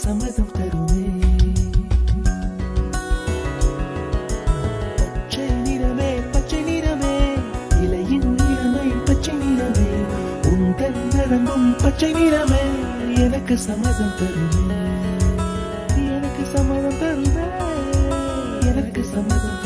சம்மதம் தருமே. பச்சை நிறமே பச்சை நிறமே, இலையின் நிறமை பச்சை நிறமே, உங்கள் நரம்பும் பச்சை நிறமே, எனக்கு சம்மதம் தருமே, எனக்கு சம்மதம் தருமே, எனக்கு சம்மதம்